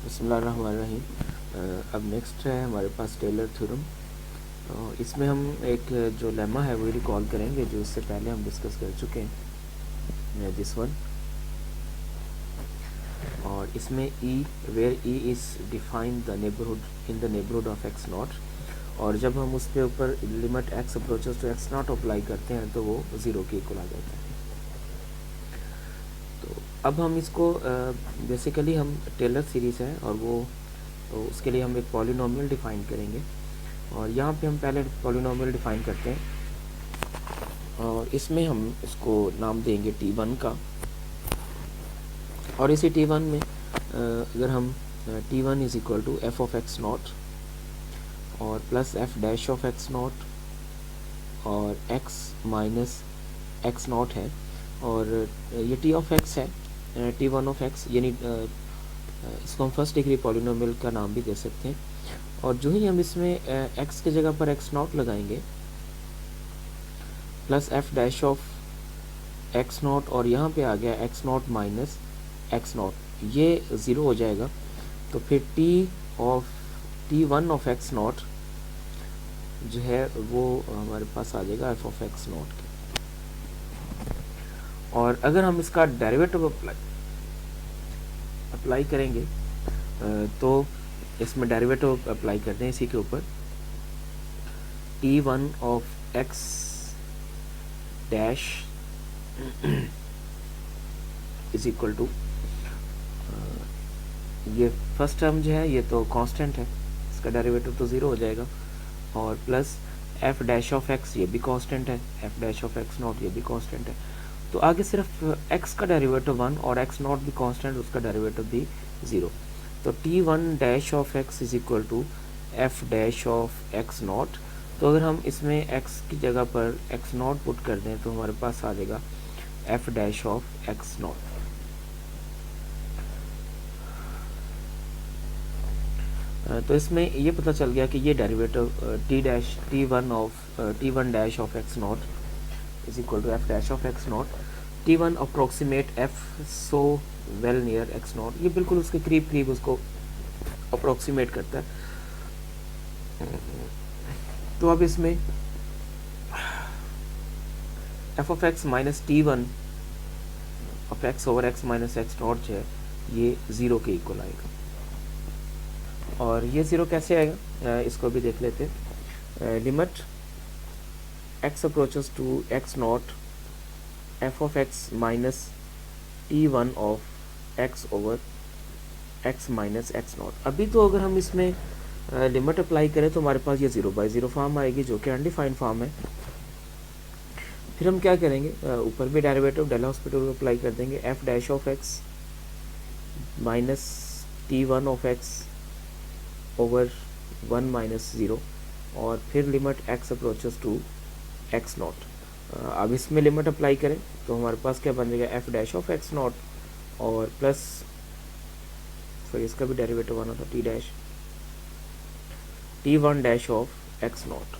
बिस्मिल्लाहिर्रहमानिर्रहीम। अब नेक्स्ट है हमारे पास टेलर थ्योरम। इसमें हम एक जो लेमा है वो रिकॉल करेंगे जो इससे पहले हम डिस्कस कर चुके हैं, दिस वन। और इसमें E where E is define the neighbourhood in the neighbourhood of x not, और जब हम उसके ऊपर limit x approaches to x not apply करते हैं तो वो ज़ीरो के इक्वल आ जाता है। तो अब हम इसको बेसिकली हम टेलर सीरीज़ है और वो तो उसके लिए हम एक पॉलिनोमियल डिफ़ाइन करेंगे, और यहाँ पे हम पहले पॉलिनोमियल डिफ़ाइन करते हैं और इसमें हम इसको नाम देंगे T1 का। और इसी T1 में अगर हम T1 is equal to f of x not और plus f dash of x not और एक्स माइनस एक्स नॉट है, और ये टी ऑफ एक्स है, T1 ऑफ एक्स, यानी इसको हम फर्स्ट डिग्री पॉलिनोमियल का नाम भी दे सकते हैं। और जो ही हम इसमें एक्स की जगह पर एक्स नॉट लगाएंगे plus f dash of x not, और यहाँ पे आ गया x not minus x not, ये ज़ीरो हो जाएगा। तो फिर T1 ऑफ एक्स नॉट जो है वो हमारे पास आ जाएगा एफ ऑफ एक्स नॉट के। और अगर हम इसका डेरिवेटिव अप्लाई करेंगे तो इसमें डेरिवेटिव अप्लाई करते हैं इसी के ऊपर। T1 of x dash is equal to, ये फर्स्ट टर्म जो है ये तो कांस्टेंट है, इसका डेरिवेटिव तो ज़ीरो हो जाएगा, और plus f dash of x, ये भी कांस्टेंट है, F dash of x not ये भी कांस्टेंट है। तो आगे सिर्फ एक्स का डेरिवेटिव 1 और एक्स नॉट भी कांस्टेंट, उसका डेरिवेटिव भी ज़ीरो। तो T1 dash of x is equal to f dash of x not. तो अगर हम इसमें एक्स की जगह पर एक्स नॉट पुट कर दें तो हमारे पास आ जाएगा f dash of x not. तो इसमें ये पता चल गया कि ये derivative T1 dash of x not is equal to f dash of x not. T1 approximate f so well near x not, ये बिल्कुल उसके करीब करीब उसको अप्रोक्सीमेट करता है। तो अब इसमें F of x minus T1 of x over x minus x not जो है ये ज़ीरो के इक्वल आएगा। और ये ज़ीरो कैसे आएगा इसको भी देख लेते हैं। Limit x approaches to x not f of x minus T1 of x over x minus x not. अभी तो अगर हम इसमें लिमिट अप्लाई करें तो हमारे पास ये ज़ीरो बाई ज़ीरो फॉर्म आएगी जो कि अनडिफाइंड फॉर्म है। फिर हम क्या करेंगे, ऊपर भी डेरिवेटिव डेल हॉस्पिटल अप्लाई कर देंगे, f dash of x minus T1 of x over 1 minus zero, और फिर limit x approaches to x not. अब इसमें लिमिट अप्लाई करें तो हमारे पास क्या बन जाएगा, f dash of x not और प्लस फिर इसका भी डेरिवेटिव आना था T1 dash of x not,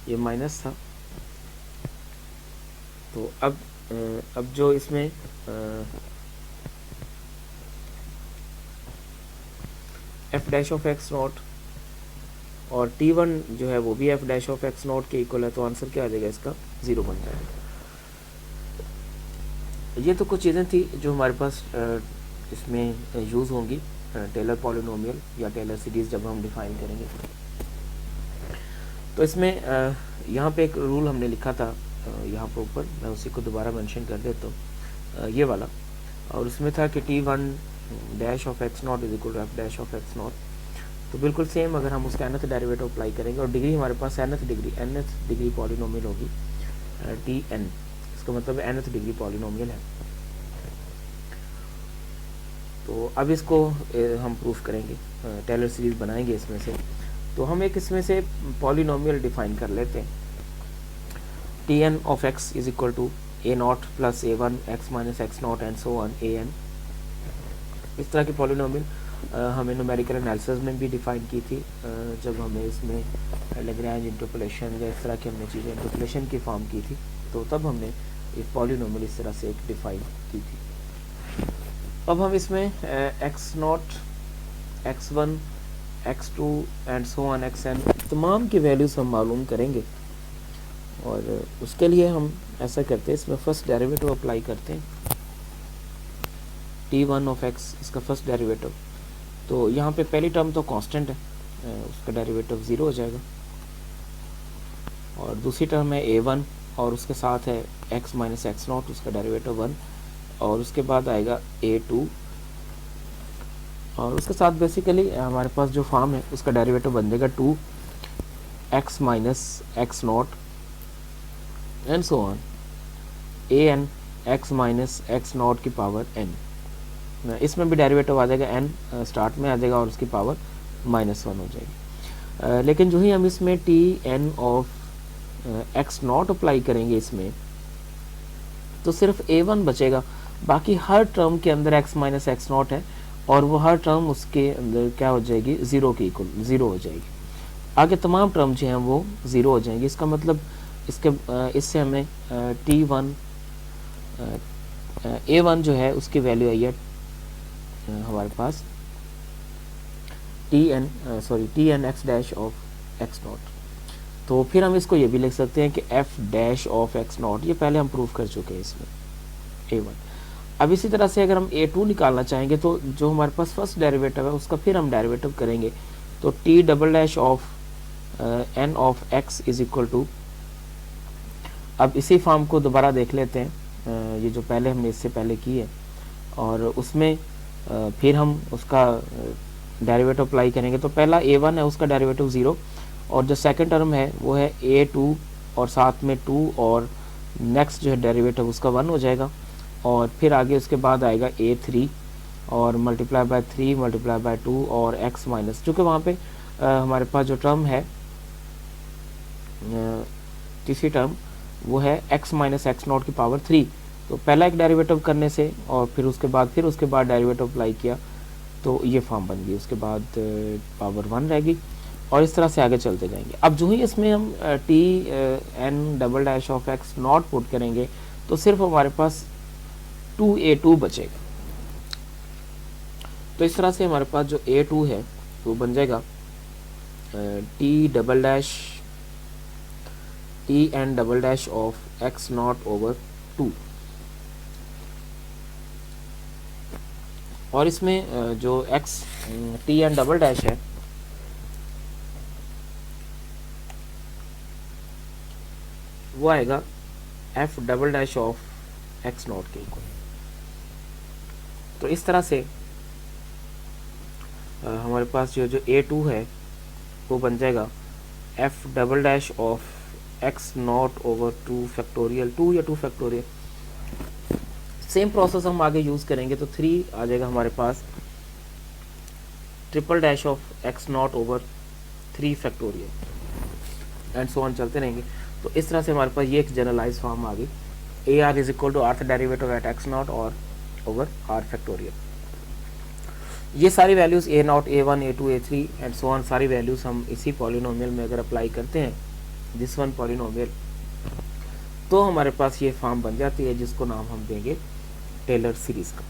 ये माइनस था। तो अब जो इसमें F dash of x not और T1 जो है वो भी F dash of x not के इक्वल है, तो आंसर क्या आ जाएगा इसका, ज़ीरो बन जाएगा। ये तो कुछ चीज़ें थी जो हमारे पास इसमें यूज़ होंगी टेलर पॉलिनोमियल या टेलर सीरीज़ जब हम डिफ़ाइन करेंगे। तो इसमें यहाँ पे एक रूल हमने लिखा था यहाँ पर ऊपर, मैं उसी को दोबारा मेंशन कर देता हूँ, ये वाला। और उसमें था कि T1 dash of x not is equal to f dash of x not. तो बिल्कुल सेम अगर हम उसका nth डेरिवेटिव अप्लाई करेंगे, और डिग्री हमारे पास nth डिग्री पॉलिनोमियल होगी Tn, इसका मतलब nth डिग्री पॉलिनोमियल है। तो अब इसको हम प्रूफ करेंगे, टेलर सीरीज बनाएंगे इसमें से। तो हम एक इसमें से पॉलिनोमियल डिफाइन कर लेते हैं, Tn of x is equal to a not plus A1 x minus x not and so on An। इस तरह की पॉलिनोमियल हमें न्यूमेरिकल एनालिसिस में भी डिफ़ाइन की थी, जब हमें इसमें लैग्रेंज इंटरपोलेशन या इस तरह की हमने चीज़ें इंटरपोलेशन की फॉर्म की थी, तो तब हमने एक पॉलिनोमियल इस तरह से एक डिफ़ाइन की थी। अब हम इसमें x0, x1, x2 and so on xn तमाम की वैल्यूज हम मालूम करेंगे। और उसके लिए हम ऐसा करते हैं, इसमें फर्स्ट डेरिवेटिव अप्लाई करते हैं, t1 ऑफ x इसका फर्स्ट डेरिवेटिव। तो यहाँ पे पहली टर्म तो कांस्टेंट है, उसका डेरिवेटिव 0 हो जाएगा। और दूसरी टर्म है a1 और उसके साथ है x माइनस x0, उसका डेरिवेटिव 1। और उसके बाद आएगा a2 और उसके साथ बेसिकली हमारे पास जो फॉर्म है उसका डेरिवेटिव बन जाएगा 2x minus x0 and so on an x minus x0 की पावर n। इसमें भी डेरिवेटिव आ जाएगा n स्टार्ट में आ जाएगा और उसकी पावर -1 हो जाएगी। लेकिन जो ही हम इसमें tn ऑफ x0 अप्लाई करेंगे इसमें, तो सिर्फ a1 बचेगा, बाकी हर टर्म के अंदर x माइनस x0 है और वो हर टर्म उसके अंदर क्या हो जाएगी, 0 के इक्वल 0 हो जाएगी। आगे तमाम टर्म जो हैं वो 0 हो जाएंगी। इसका मतलब इससे हमें t1 a1 जो है उसकी वैल्यू आई है हमारे पास tn x dash of x0। तो फिर हम इसको ये भी लिख सकते हैं कि f डैश ऑफ x0, ये पहले हम प्रूव कर चुके हैं इसमें a1। अब इसी तरह से अगर हम a2 निकालना चाहेंगे तो जो हमारे पास फर्स्ट डेरिवेटिव है उसका फिर हम डेरिवेटिव करेंगे, तो t double dash of n of x is equal to, अब इसी फॉर्म को दोबारा देख लेते हैं, ये जो पहले हमने इससे पहले की है, और उसमें फिर हम उसका डेरिवेटिव अप्लाई करेंगे। तो पहला a1 है उसका डेरिवेटिव 0 और जो सेकंड टर्म है वो है a2 और साथ में 2 और नेक्स्ट जो है डेरिवेटिव उसका 1 हो जाएगा। और फिर आगे उसके बाद आएगा a3 और मल्टीप्लाई बाय 3 मल्टीप्लाई बाय 2 और x माइनस, चूँकि वहाँ पे हमारे पास जो टर्म है तीसरी टर्म वो है x माइनस x0 की पावर 3। तो पहला एक डेरिवेटिव करने से और फिर उसके बाद डेरिवेटिव अप्लाई किया तो ये फॉर्म बन गई, उसके बाद पावर 1 रहेगी और इस तरह से आगे चलते जाएंगे। अब जो ही इसमें हम tn double dash of x0 put करेंगे तो सिर्फ हमारे पास 2a2 बचेगा। तो इस तरह से हमारे पास जो a2 है वो बन जाएगा tn double dash of x0 over 2। और इसमें जो tn डबल डैश है वो आएगा f double dash of x0 के इक्वल। तो इस तरह से हमारे पास जो a2 है वो बन जाएगा f double dash of x0 over 2 factorial 2 या 2 फैक्टोरियल। सेम प्रोसेस हम आगे यूज़ करेंगे तो 3 आ जाएगा हमारे पास triple dash of x0 over 3 factorial and so on चलते रहेंगे। तो इस तरह से हमारे पास ये एक जनरलाइज फॉर्म आ गई, AR is equal to rth derivative at x0 और ओवर r फैक्टोरियल। ये सारी values a0, a1, a2, a3 and so on सारी वैल्यूज़ हम इसी पॉलिनोमियल में अगर अप्लाई करते हैं, दिस वन पॉलिनोमियल, तो हमारे पास ये फॉर्म बन जाती है जिसको नाम हम देंगे टेलर सीरीज़ का।